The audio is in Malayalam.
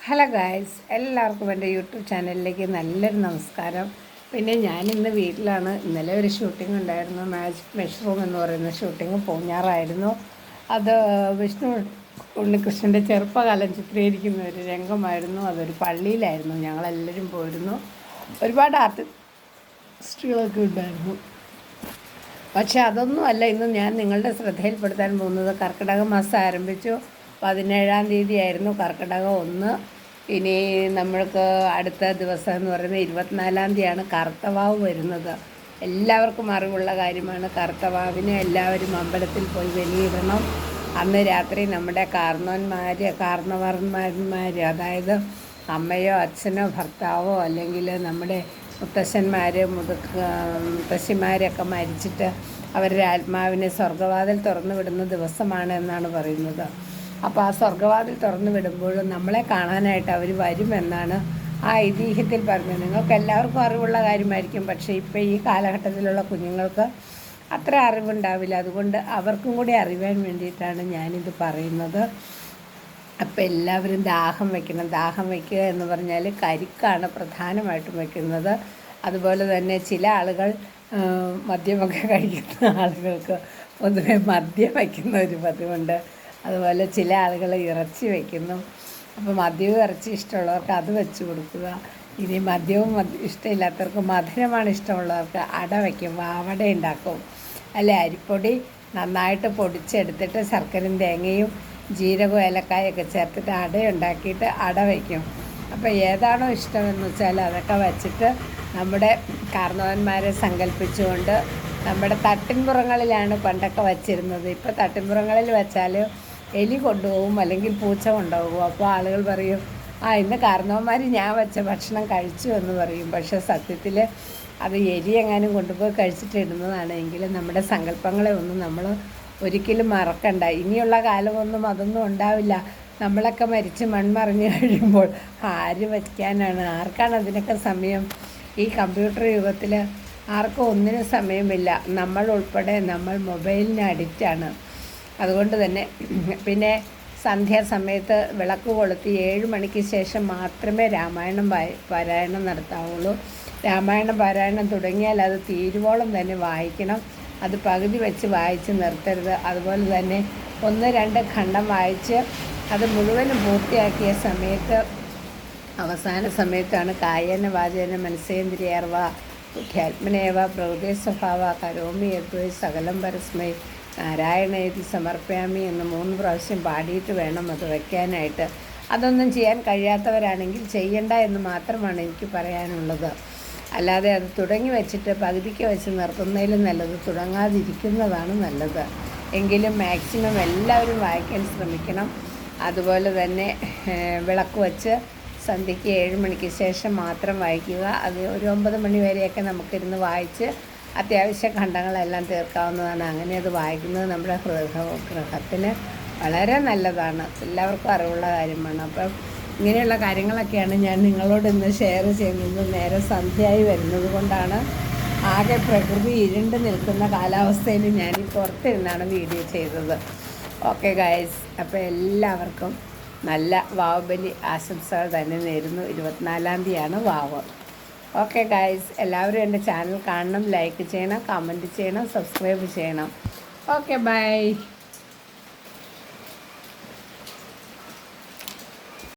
ഹലോ ഗായ്സ്, എല്ലാവർക്കും എൻ്റെ യൂട്യൂബ് ചാനലിലേക്ക് നല്ലൊരു നമസ്കാരം. പിന്നെ ഞാനിന്ന് വീട്ടിലാണ്. ഇന്നലെ ഒരു ഷൂട്ടിംഗ് ഉണ്ടായിരുന്നു, മാജിക് മഷ്റൂം എന്ന് പറയുന്ന ഷൂട്ടിംഗ് പൂഞ്ഞാറായിരുന്നു. അത് വിഷ്ണു ഉണ്ണികൃഷ്ണൻ്റെ ചെറുപ്പകാലം ചിത്രീകരിക്കുന്ന ഒരു രംഗമായിരുന്നു. അതൊരു പള്ളിയിലായിരുന്നു. ഞങ്ങളെല്ലാവരും പോയിരുന്നു. ഒരുപാട് ആർട്ടിസ്റ്റുകളൊക്കെ ഉണ്ടായിരുന്നു. പക്ഷെ അതൊന്നുമല്ല ഇന്ന് ഞാൻ നിങ്ങളുടെ ശ്രദ്ധയിൽപ്പെടുത്താൻ പോകുന്നത്. കർക്കിടക മാസം ആരംഭിച്ചു. 17-ാം തീയതി ആയിരുന്നു കർക്കിടകം 1. ഇനി നമ്മൾക്ക് അടുത്ത ദിവസം എന്ന് പറയുന്നത് 24-ാം തീയതിയാണ് കറുത്തവാവ് വരുന്നത്. എല്ലാവർക്കും അറിവുള്ള കാര്യമാണ്. കറുത്തവാവിന് എല്ലാവരും അമ്പലത്തിൽ പോയി വെളിയിടണം. അന്ന് രാത്രി നമ്മുടെ കാർന്നവന്മാർ, അതായത് അമ്മയോ അച്ഛനോ ഭർത്താവോ അല്ലെങ്കിൽ നമ്മുടെ മുത്തശ്ശന്മാർ മുത്തശ്ശിമാരൊക്കെ മരിച്ചിട്ട് അവരുടെ ആത്മാവിനെ സ്വർഗ്ഗവാതിൽ തുറന്നു വിടുന്ന ദിവസമാണ് എന്നാണ് പറയുന്നത്. അപ്പോൾ ആ സ്വർഗ്ഗവാതിൽ തുറന്നു വിടുമ്പോൾ നമ്മളെ കാണാനായിട്ട് അവർ വരുമെന്നാണ് ആ ഐതിഹ്യത്തിൽ പറഞ്ഞത്. നിങ്ങൾക്ക് എല്ലാവർക്കും അറിവുള്ള കാര്യമായിരിക്കും. പക്ഷേ ഇപ്പോൾ ഈ കാലഘട്ടത്തിലുള്ള കുഞ്ഞുങ്ങൾക്ക് അത്ര അറിവുണ്ടാവില്ല. അതുകൊണ്ട് അവർക്കും കൂടി അറിയാൻ വേണ്ടിയിട്ടാണ് ഞാനിത് പറയുന്നത്. അപ്പോൾ എല്ലാവരും ദാഹം വയ്ക്കണം. ദാഹം വയ്ക്കുക എന്ന് പറഞ്ഞാൽ കരിക്കാണ് പ്രധാനമായിട്ടും വയ്ക്കുന്നത്. അതുപോലെ തന്നെ ചില ആളുകൾ മദ്യമൊക്കെ കഴിക്കുന്ന ആളുകൾക്ക് പൊതുവെ മദ്യം വയ്ക്കുന്ന ഒരു പതിവുണ്ട്. അതുപോലെ ചില ആളുകൾ ഇറച്ചി വയ്ക്കുന്നു. അപ്പോൾ മദ്യവും ഇറച്ചി ഇഷ്ടമുള്ളവർക്ക് അത് വെച്ച് കൊടുക്കുക. ഇനി മദ്യവും ഇഷ്ടമില്ലാത്തവർക്ക് മധുരമാണ് ഇഷ്ടമുള്ളവർക്ക് അട വയ്ക്കും, വാവട ഉണ്ടാക്കും. അല്ലെ, അരിപ്പൊടി നന്നായിട്ട് പൊടിച്ചെടുത്തിട്ട് ശർക്കരയും തേങ്ങയും ജീരകവും ഏലക്കായൊക്കെ ചേർത്തിട്ട് അടയുണ്ടാക്കിയിട്ട് അട വയ്ക്കും. അപ്പോൾ ഏതാണോ ഇഷ്ടമെന്ന് വെച്ചാൽ അതൊക്കെ വച്ചിട്ട് നമ്മുടെ കാർന്നവന്മാരെ സങ്കല്പിച്ചുകൊണ്ട് നമ്മുടെ തട്ടിൻപുറങ്ങളിലാണ് പണ്ടൊക്കെ വച്ചിരുന്നത്. ഇപ്പോൾ തട്ടിൻപുറങ്ങളിൽ വെച്ചാൽ എലി കൊണ്ടുപോകും അല്ലെങ്കിൽ പൂച്ച കൊണ്ടുപോകും. അപ്പോൾ ആളുകൾ പറയും, ഇന്ന് കാർന്നവന്മാർ ഞാൻ വെച്ച ഭക്ഷണം കഴിച്ചു എന്ന് പറയും. പക്ഷേ സത്യത്തിൽ അത് എലി എങ്ങാനും കൊണ്ടുപോയി കഴിച്ചിട്ടിടുന്നതാണ്. എങ്കിലും നമ്മുടെ സങ്കല്പങ്ങളെ ഒന്നും നമ്മൾ ഒരിക്കലും മറക്കണ്ട. ഇനിയുള്ള കാലമൊന്നും അതൊന്നും ഉണ്ടാവില്ല. നമ്മളൊക്കെ മരിച്ച് മൺമറിഞ്ഞ് കഴിയുമ്പോൾ ആര് വയ്ക്കാനാണ്? ആർക്കാണ് അതിനൊക്കെ സമയം? ഈ കമ്പ്യൂട്ടർ യുഗത്തിൽ ആർക്കും ഒന്നിനും സമയമില്ല. നമ്മൾ ഉൾപ്പെടെ നമ്മൾ മൊബൈലിന് അഡിക്റ്റാണ്. അതുകൊണ്ട് തന്നെ പിന്നെ സന്ധ്യാസമയത്ത് വിളക്ക് കൊളുത്തി 7 മണിക്ക് ശേഷം മാത്രമേ രാമായണം പാരായണം നടത്താവുള്ളൂ. രാമായണ പാരായണം തുടങ്ങിയാൽ അത് തീരുവോളം തന്നെ വായിക്കണം. അത് പകുതി വെച്ച് വായിച്ച് നിർത്തരുത്. അതുപോലെ തന്നെ 1-2 ഖണ്ഡം വായിച്ച് അത് മുഴുവനും പൂർത്തിയാക്കിയ സമയത്ത് അവസാന സമയത്താണ് കായേന വാചേന മനസ്സേന്ദ്രിയർവ ബുദ്ധ്യാത്മനേവ പ്രകൃതി സ്വഭാവ കരോമി യദ്വൈ സകലം പരസ്മൈ നാരായണേതി സമർപ്പയാമി എന്ന് 3 പ്രാവശ്യം പാടിയിട്ട് വേണം അത് വയ്ക്കാനായിട്ട്. അതൊന്നും ചെയ്യാൻ കഴിയാത്തവരാണെങ്കിൽ ചെയ്യണ്ട എന്ന് മാത്രമാണ് എനിക്ക് പറയാനുള്ളത്. അല്ലാതെ അത് തുടങ്ങി വെച്ചിട്ട് പകുതിക്ക് വെച്ച് നിർത്തുന്നതിലും നല്ലത് തുടങ്ങാതിരിക്കുന്നതാണ് നല്ലത്. എങ്കിലും മാക്സിമം എല്ലാവരും വായിക്കാൻ ശ്രമിക്കണം. അതുപോലെ തന്നെ വിളക്ക് വച്ച് സന്ധ്യയ്ക്ക് 7 മണിക്ക് ശേഷം മാത്രം വായിക്കുക. അത് ഒരു 9 മണി വരെയൊക്കെ നമുക്കിരുന്ന് വായിച്ച് അത്യാവശ്യ ഖണ്ഡങ്ങളെല്ലാം തീർക്കാവുന്നതാണ്. അങ്ങനെ അത് വായിക്കുന്നത് നമ്മുടെ ഗൃഹത്തിന് വളരെ നല്ലതാണ്. എല്ലാവർക്കും അറിവുള്ള കാര്യമാണ്. അപ്പം ഇങ്ങനെയുള്ള കാര്യങ്ങളൊക്കെയാണ് ഞാൻ നിങ്ങളോട് ഇന്ന് ഷെയർ ചെയ്യുന്നത്. നേരെ സന്ധ്യയായി വരുന്നത് കൊണ്ടാണ് ആകെ പ്രകൃതി ഇരുണ്ട് നിൽക്കുന്ന കാലാവസ്ഥയിൽ ഞാൻ ഈ പുറത്തിരുന്നാണ് വീഡിയോ ചെയ്തത്. ഓക്കെ ഗൈസ്, അപ്പോൾ എല്ലാവർക്കും നല്ല വാവുബലി ആശംസകൾ തന്നെ നേരുന്നു. 24-ാം തീയതിയാണ് വാവ്. ഓക്കെ ഗൈസ്, എല്ലാവരും എൻ്റെ ചാനൽ കാണണം, ലൈക്ക് ചെയ്യണം, കമൻറ്റ് ചെയ്യണം, സബ്സ്ക്രൈബ് ചെയ്യണം. Okay, by.